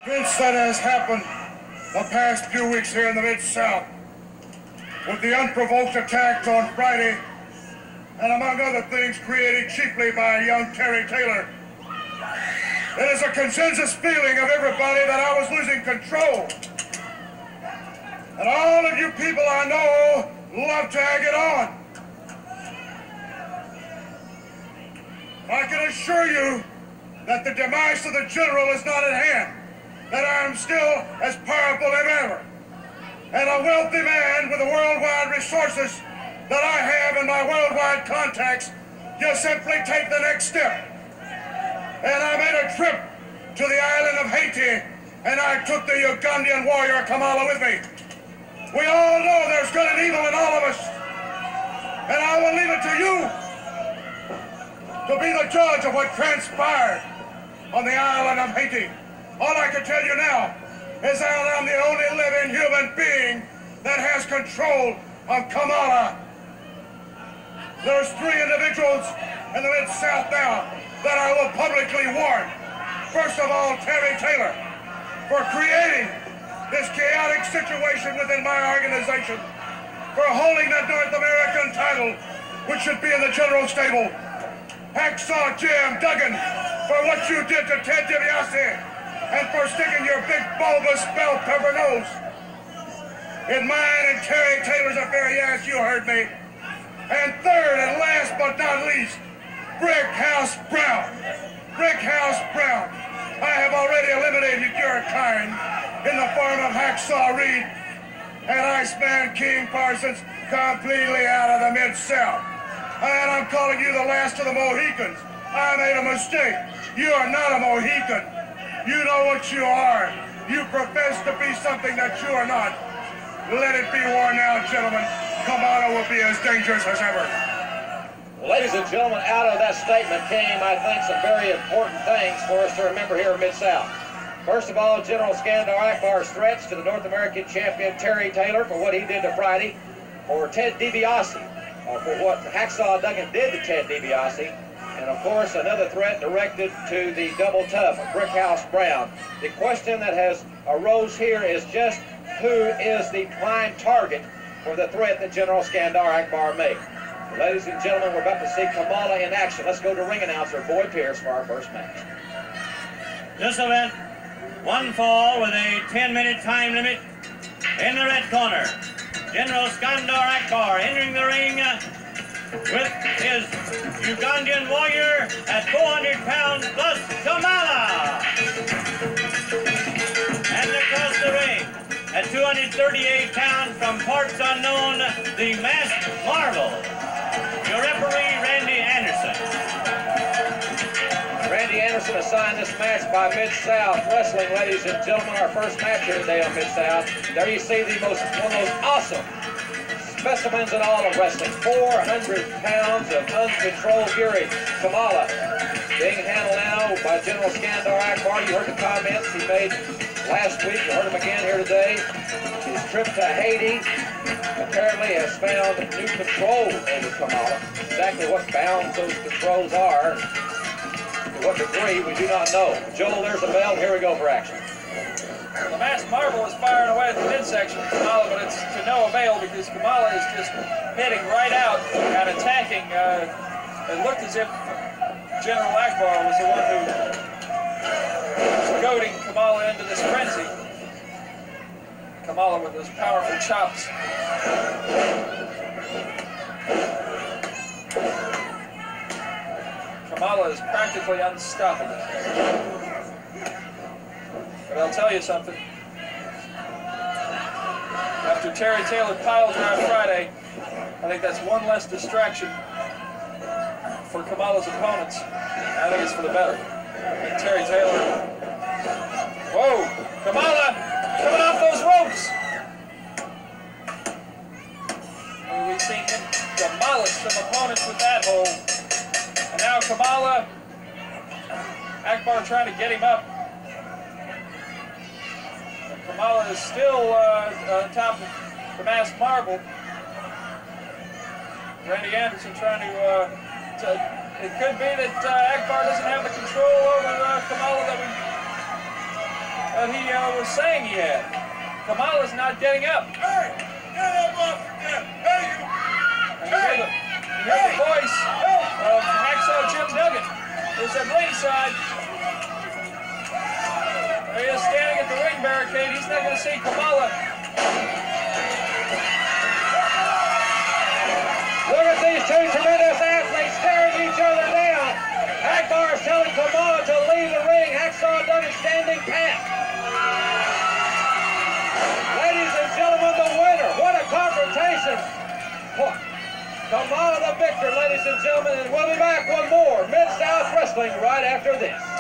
Events that has happened the past few weeks here in the Mid-South, with the unprovoked attacks on Friday, and among other things created chiefly by young Terry Taylor, it is a consensus feeling of everybody that I was losing control. And all of you people I know love to egg it on. I can assure you that the demise of the general is not at hand, that I am still as powerful as ever, and a wealthy man with the worldwide resources that I have in my worldwide contacts just simply take the next step. And I made a trip to the island of Haiti, and I took the Ugandan warrior Kamala with me. We all know there's good and evil in all of us, and I will leave it to you to be the judge of what transpired on the island of Haiti. All I can tell you now is that I'm the only living human being that has control of Kamala. There's 3 individuals in the Mid-South now that I will publicly warn. First of all, Terry Taylor, for creating this chaotic situation within my organization, for holding the North American title, which should be in the general stable. Hacksaw Jim Duggan, for what you did to Ted DiBiase, and for sticking your big bulbous bell pepper nose in mine and Terry Taylor's affair. Yes, you heard me. And third and last but not least, Brickhouse Brown. Brickhouse Brown. I have already eliminated your kind in the form of Hacksaw Reed and Iceman King Parsons completely out of the Mid-South. And I'm calling you the last of the Mohicans. I made a mistake. You are not a Mohican. You know what you are. You profess to be something that you are not. Let it be warned now, gentlemen. Kamala will be as dangerous as ever. Well, ladies and gentlemen, out of that statement came, I think, some very important things for us to remember here in Mid-South. First of all, General Skanar Akbar's threats to the North American champion Terry Taylor for what he did to Friday, for Ted DiBiase, for what Hacksaw Duggan did to Ted DiBiase, and of course another threat directed to the double tough, Brickhouse Brown. The question that has arose here is just who is the prime target for the threat that General Skanar Akbar made. Ladies and gentlemen, we're about to see Kamala in action. Let's go to ring announcer Boyd Pierce for our first match. This event, one fall with a 10-minute time limit. In the red corner, General Skanar Akbar entering the ring with his Ugandan warrior at 400 pounds plus Kamala. And across the ring at 238 pounds from parts unknown, the masked marvel, your referee, Randy Anderson. Randy Anderson assigned this match by Mid-South Wrestling, ladies and gentlemen. Our first match here today on Mid-South. There you see one of the most awesome specimens in all of wrestling. 400 pounds of uncontrolled fury. Kamala being handled now by General Skanar Akbar. You heard the comments he made last week. You heard him again here today. His trip to Haiti apparently has found new control over Kamala. Exactly what bounds those controls are, to what degree, we do not know. Joel, there's a bell. Here we go for action. Well, the masked marvel is firing away at the midsection of Kamala, but it's to no avail because Kamala is just hitting right out and attacking. It looked as if General Akbar was the one who was goading Kamala into this frenzy. Kamala with those powerful chops. Kamala is practically unstoppable. But I'll tell you something. After Terry Taylor piled her on Friday, I think that's one less distraction for Kamala's opponents. I think it's for the better. And Terry Taylor. Whoa! Kamala coming off those ropes! I mean, we've seen him demolish some opponents with that hold. And now Kamala, Akbar trying to get him up. Kamala is still on top of the masked marble. Randy Anderson trying to it could be that Akbar doesn't have the control over Kamala that we that he was saying he had. Kamala's not getting up. Hey! Get him up! Hey, you! And you hear the voice of Hacksaw Jim Duggan, who's at ringside. He is standing at the ring barricade. He's not going to see Kamala. Look at these two tremendous athletes staring each other down. Akbar is telling Kamala to leave the ring. Hacksaw Duggan standing pat. Ladies and gentlemen, the winner. What a confrontation. Kamala the victor, ladies and gentlemen, and we'll be back with more Mid-South Wrestling right after this.